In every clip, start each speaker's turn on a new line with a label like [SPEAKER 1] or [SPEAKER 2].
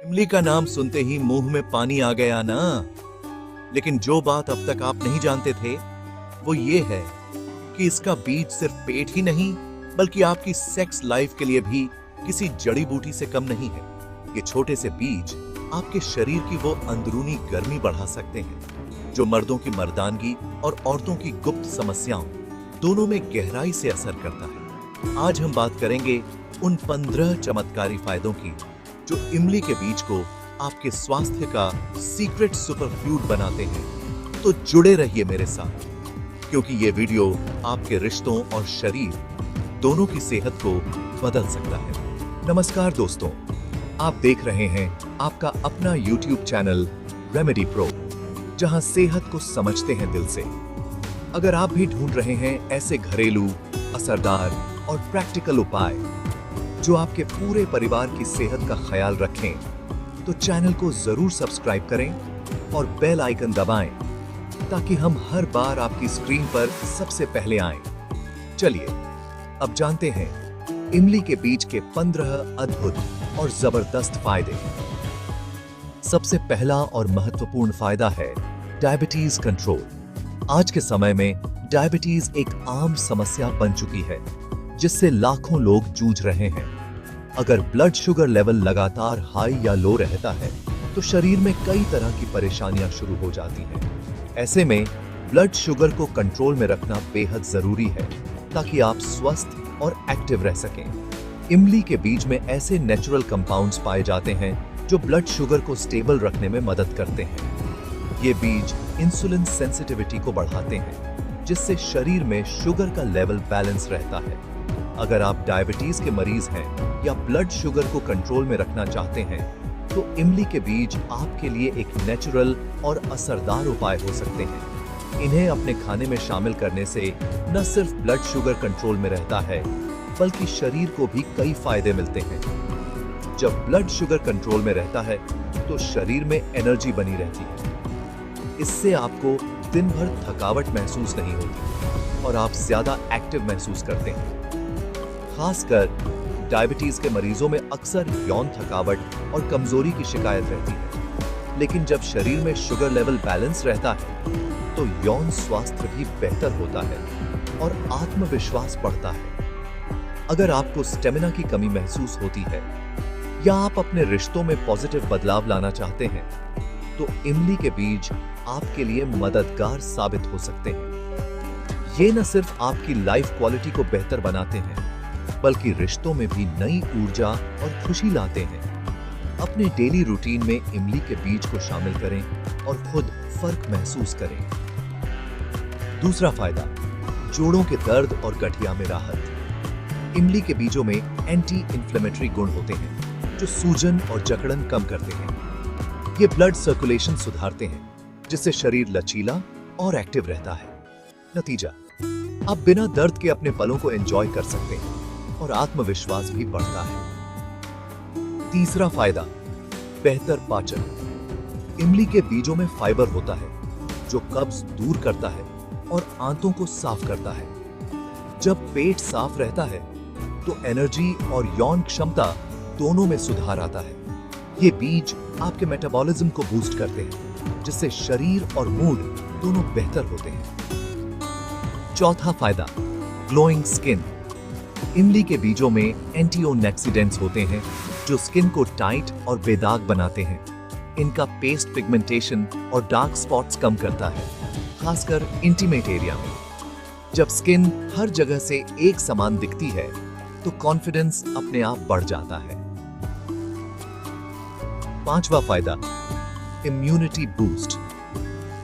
[SPEAKER 1] इमली का नाम सुनते ही मुंह में पानी आ गया ना। लेकिन जो बात अब तक आप नहीं जानते थे वो ये है कि इसका बीज सिर्फ पेट ही नहीं बल्कि आपकी सेक्स लाइफ के लिए भी किसी जड़ी बूटी से कम नहीं है। ये छोटे से बीज आपके शरीर की वो अंदरूनी गर्मी बढ़ा सकते हैं जो मर्दों की मर्दानगी और औरतों की गुप्त समस्याओं दोनों में गहराई से असर करता है। आज हम बात करेंगे उन 15 चमत्कारी फायदों की जो इमली के बीज को आपके स्वास्थ्य का सीक्रेट सुपरफूड बनाते हैं। तो जुड़े रहिए मेरे साथ क्योंकि ये वीडियो आपके रिश्तों और शरीर दोनों की सेहत को बदल सकता है। नमस्कार दोस्तों, आप देख रहे हैं आपका अपना YouTube चैनल रेमेडी प्रो, जहां सेहत को समझते हैं दिल से। अगर आप भी ढूंढ रहे हैं ऐसे घरेलू, असरदार और प्रैक्टिकल उपाय जो आपके पूरे परिवार की सेहत का ख्याल रखें, तो चैनल को जरूर सब्सक्राइब करें और बेल आइकन दबाएं ताकि हम हर बार आपकी स्क्रीन पर सबसे पहले आएं। चलिए अब जानते हैं इमली के बीज के 15 अद्भुत और जबरदस्त फायदे। सबसे पहला और महत्वपूर्ण फायदा है डायबिटीज कंट्रोल। आज के समय में डायबिटीज एक आम समस्या बन चुकी है जिससे लाखों लोग जूझ रहे हैं। अगर ब्लड शुगर लेवल लगातार हाई या लो रहता है तो शरीर में कई तरह की परेशानियां शुरू हो जाती हैं। ऐसे में ब्लड शुगर को कंट्रोल में रखना बेहद जरूरी है ताकि आप स्वस्थ और एक्टिव रह सकें। इमली के बीज में ऐसे नेचुरल कंपाउंड्स पाए जाते हैं जो ब्लड शुगर को स्टेबल रखने में मदद करते हैं। ये बीज इंसुलिन सेंसिटिविटी को बढ़ाते हैं जिससे शरीर में शुगर का लेवल बैलेंस रहता है। अगर आप डायबिटीज के मरीज हैं या ब्लड शुगर को कंट्रोल में रखना चाहते हैं तो इमली के बीज आपके लिए एक नेचुरल और असरदार उपाय हो सकते हैं। इन्हें अपने खाने में शामिल करने से न सिर्फ ब्लड शुगर कंट्रोल में रहता है बल्कि शरीर को भी कई फायदे मिलते हैं। जब ब्लड शुगर कंट्रोल में रहता है तो शरीर में एनर्जी बनी रहती है। इससे आपको दिन भर थकावट महसूस नहीं होती और आप ज्यादा एक्टिव महसूस करते हैं। खासकर डायबिटीज के मरीजों में अक्सर यौन थकावट और कमजोरी की शिकायत रहती है। लेकिन जब शरीर में शुगर लेवल बैलेंस रहता है तो यौन स्वास्थ्य भी बेहतर होता है और आत्मविश्वास बढ़ता है। अगर आपको स्टेमिना की कमी महसूस होती है या आप अपने रिश्तों में पॉजिटिव बदलाव लाना चाहते हैं तो इमली के बीज आपके लिए मददगार साबित हो सकते हैं। ये न सिर्फ आपकी लाइफ क्वालिटी को बेहतर बनाते हैं बल्कि रिश्तों में भी नई ऊर्जा और खुशी लाते हैं। अपने डेली रूटीन में इमली के बीज को शामिल करें और खुद फर्क महसूस करें। दूसरा फायदा, जोड़ों के दर्द और गठिया में राहत। इमली के बीजों में एंटी इंफ्लेमेटरी गुण होते हैं जो सूजन और जकड़न कम करते हैं। ये ब्लड सर्कुलेशन सुधारते हैं जिससे शरीर लचीला और एक्टिव रहता है। नतीजा, आप बिना दर्द के अपने पलों को एंजॉय कर सकते हैं और आत्मविश्वास भी बढ़ता है। तीसरा फायदा, बेहतर पाचन। इमली के बीजों में फाइबर होता है जो कब्ज दूर करता है और आंतों को साफ करता है। जब पेट साफ रहता है तो एनर्जी और यौन क्षमता दोनों में सुधार आता है। ये बीज आपके मेटाबॉलिज्म को बूस्ट करते हैं जिससे शरीर और मूड दोनों बेहतर होते हैं। चौथा फायदा, ग्लोइंग स्किन। इमली के बीजों में एंटीऑक्सीडेंट्स होते हैं जो स्किन को टाइट और बेदाग बनाते हैं। इनका पेस्ट पिगमेंटेशन और डार्क स्पॉट्स कम करता है, खासकर इंटीमेट एरिया में। जब स्किन हर जगह से एक समान दिखती है तो कॉन्फिडेंस अपने आप बढ़ जाता है। पांचवा फायदा, इम्यूनिटी बूस्ट।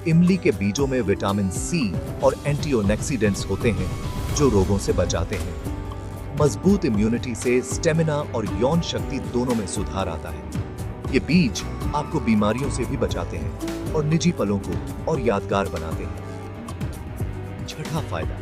[SPEAKER 1] इमली के बीजों में विटामिन सी और एंटीऑक्सीडेंट्स होते हैं जो रोगों से बचाते हैं। मजबूत इम्यूनिटी से स्टेमिना और यौन शक्ति दोनों में सुधार आता है। ये बीज आपको बीमारियों से भी बचाते हैं और निजी पलों को और यादगार बनाते हैं। छठा फायदा,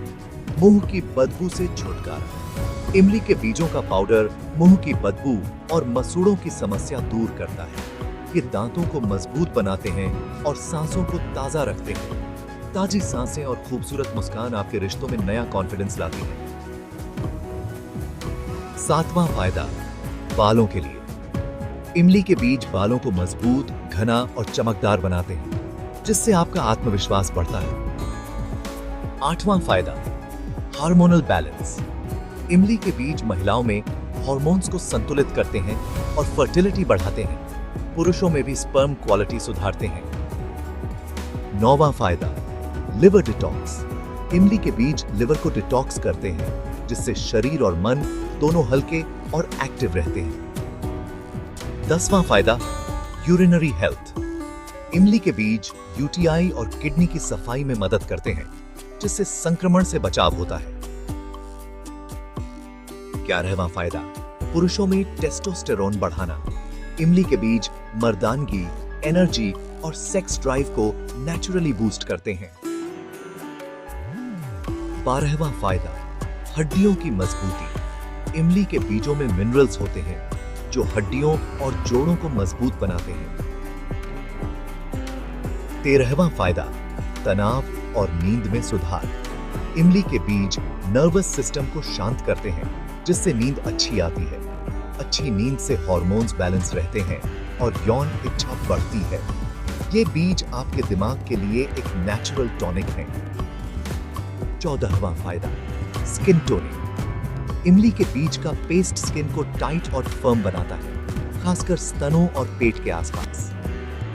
[SPEAKER 1] मुंह की बदबू से छुटकारा। इमली के बीजों का पाउडर मुंह की बदबू और मसूड़ों की समस्या दूर करता है। ये दांतों को मजबूत बनाते हैं और सांसों को ताजा रखते हैं। ताजी सांसें और खूबसूरत मुस्कान आपके रिश्तों में नया कॉन्फिडेंस लाती है। सातवां फायदा, बालों के लिए। इमली के बीज बालों को मजबूत, घना और चमकदार बनाते हैं, जिससे आपका आत्मविश्वास बढ़ता है। 8वां फायदा, हार्मोनल बैलेंस। इमली के बीज महिलाओं में हार्मोन्स को संतुलित करते हैं और फर्टिलिटी बढ़ाते हैं। पुरुषों में भी स्पर्म क्वालिटी सुधारते हैं। 9वां फायदा, लिवर डिटॉक्स। इमली के बीज लिवर को डिटॉक्स करते हैं, जिससे शरीर और मन दोनों हल्के और एक्टिव रहते हैं। 10वां फायदा, यूरिनरी हेल्थ। इमली के बीज यूटीआई और किडनी की सफाई में मदद करते हैं, जिससे संक्रमण से बचाव होता है। 11वां फायदा, पुरुषों में टेस्टोस्टेरोन बढ़ाना। इमली के बीज मर्दानगी, एनर्जी और सेक्स ड्राइव को नेचुरली बूस्ट करते हैं। 12वां फायदा, हड्डियों की मजबूती। इमली के बीजों में मिनरल्स होते हैं, जो हड्डियों और जोड़ों को मजबूत बनाते हैं। 13वां फायदा, तनाव और नींद में सुधार। इमली के बीज नर्वस सिस्टम को शांत करते हैं, जिससे नींद अच्छी आती है। अच्छी नींद से हार्मोन्स बैलेंस रहते हैं और यौन इच्छा बढ़ती है। ये बीज आपके दिमाग के लिए एक नेचुरल टॉनिक है। 14वां फायदा, स्किन टोनिंग। इमली के बीज का पेस्ट स्किन को टाइट और फर्म बनाता है, खासकर स्तनों और पेट के आसपास।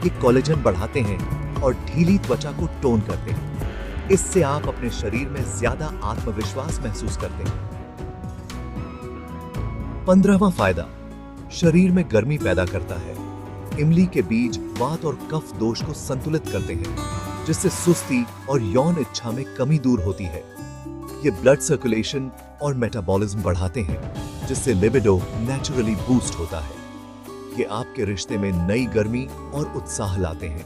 [SPEAKER 1] ये कोलेजन बढ़ाते हैं और ढीली त्वचा को टोन करते हैं। इससे आप अपने शरीर में ज्यादा आत्मविश्वास महसूस करते हैं। 15वां फायदा, शरीर में गर्मी पैदा करता है। इमली के बीज वात और कफ दोष को संतुलित करते हैं, जिससे सुस्ती और यौन इच्छा में कमी दूर होती है। ये ब्लड सर्कुलेशन और मेटाबॉलिज्म बढ़ाते हैं, जिससे लिबिडो नेचुरली बूस्ट होता है। ये आपके रिश्ते में नई गर्मी और उत्साह लाते हैं।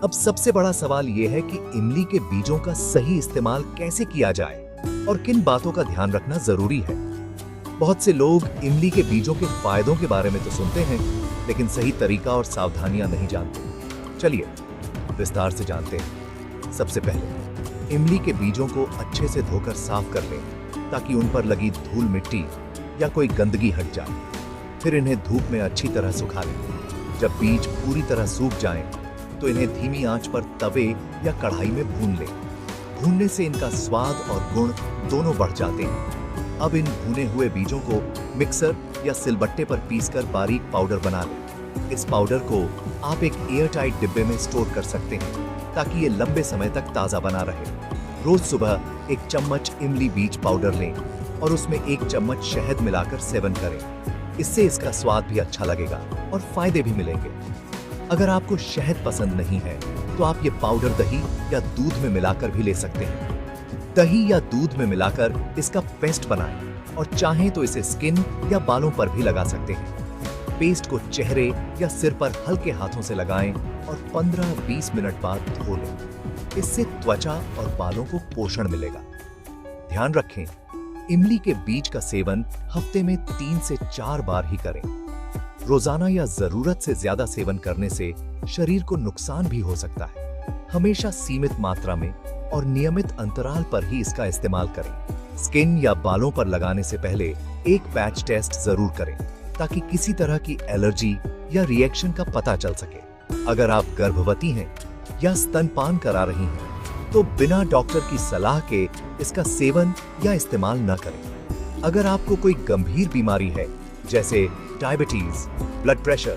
[SPEAKER 1] अब सबसे बड़ा सवाल यह है कि इमली के बीजों का सही इस्तेमाल कैसे किया जाए और किन बातों का ध्यान रखना जरूरी है। बहुत से लोग इमली के बीजों के फायदों के बारे में तो सुनते हैं, लेकिन सही तरीका और सावधानियां नहीं जानते। चलिए विस्तार से जानते हैं। सबसे पहले इमली के बीजों को अच्छे से धोकर साफ कर लें, ताकि उन पर लगी धूल मिट्टी या कोई गंदगी हट जाए। फिर इन्हें धूप में अच्छी तरह सुखा लें। जब बीज पूरी तरह सूख जाएं, तो इन्हें धीमी आंच पर तवे या कढ़ाई में भून लें। भूनने से इनका स्वाद और गुण दोनों बढ़ जाते हैं। अब इन भुने हुए बीजों को मिक्सर या सिलबट्टे पर पीसकर बारीक पाउडर बना लें। इस पाउडर को आप एक एयर टाइट डिब्बे में स्टोर कर सकते हैं, ताकि ये लंबे समय तक ताज़ा बना रहे। रोज सुबह 1 चम्मच इमली बीज पाउडर लें और उसमें 1 चम्मच शहद मिलाकर सेवन करें। इससे इसका स्वाद भी अच्छा लगेगा और फायदे भी मिलेंगे। अगर आपको शहद पसंद नहीं है, तो आप ये पाउडर दही या दूध में मिलाकर भी ले सकते हैं। दही या दूध में मिलाकर इसका पेस्ट बनाएं और चाहें तो इसे स्किन या बालों पर भी लगा सकते हैं। पेस्ट को चेहरे या सिर पर हल्के हाथों से लगाएं और 15-20 मिनट बाद धो लें। इससे त्वचा और बालों को पोषण मिलेगा। ध्यान रखें, इमली के बीज का सेवन हफ्ते में 3 से 4 बार ही करें। रोजाना या जरूरत से ज्यादा सेवन करने से शरीर को नुकसान भी हो सकता है। हमेशा सीमित मात्रा में और नियमित अंतराल पर ही इसका इस्तेमाल करें। स्किन या बालों पर लगाने से पहले एक पैच टेस्ट जरूर करें, ताकि किसी तरह की एलर्जी या रिएक्शन का पता चल सके। अगर आप गर्भवती हैं या स्तनपान करा रही हैं, तो बिना डॉक्टर की सलाह के इसका सेवन या इस्तेमाल न करें। अगर आपको कोई गंभीर बीमारी है, जैसे डायबिटीज, ब्लड प्रेशर,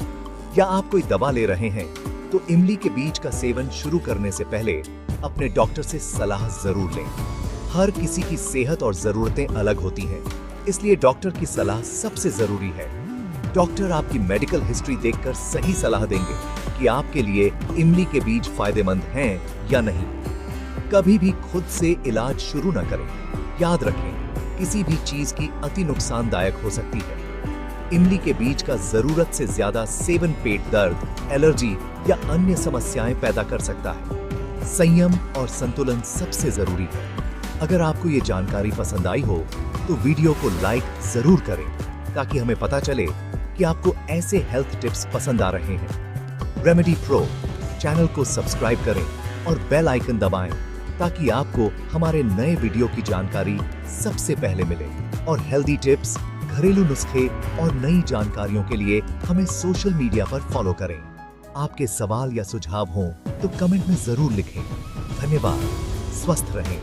[SPEAKER 1] या आप कोई दवा ले रहे हैं, तो इमली के बीज का सेवन शुरू करने से पहले अपने डॉक्टर से सलाह जरूर लें। हर किसी की सेहत और जरूरतें अलग होती हैं, इसलिए डॉक्टर की सलाह सबसे जरूरी है। डॉक्टर आपकी मेडिकल हिस्ट्री देखकर सही सलाह देंगे कि आपके लिए इमली के बीज फायदेमंद हैं या नहीं। कभी भी खुद से इलाज शुरू न करें। याद रखें, किसी भी चीज की अति नुकसानदायक हो सकती है। इमली के बीज का जरूरत से ज्यादा सेवन पेट दर्द, एलर्जी या अन्य समस्याएं पैदा कर सकता है। संयम और संतुलन सबसे जरूरी है। अगर आपको ये जानकारी पसंद आई हो, तो वीडियो को लाइक जरूर करें, ताकि हमें पता चले कि आपको ऐसे हेल्थ टिप्स पसंद आ रहे हैं। रेमेडी प्रो चैनल को सब्सक्राइब करें और बेल आइकन दबाएं, ताकि आपको हमारे नए वीडियो की जानकारी सबसे पहले मिले और हेल्दी टिप्स घर घरेलू नुस्खे और नई जानकारियों के लिए हमें सोशल मीडिया पर फॉलो करें। आपके सवाल या सुझाव हों तो कमेंट में जरूर लिखें। धन्यवाद। स्वस्थ रहें।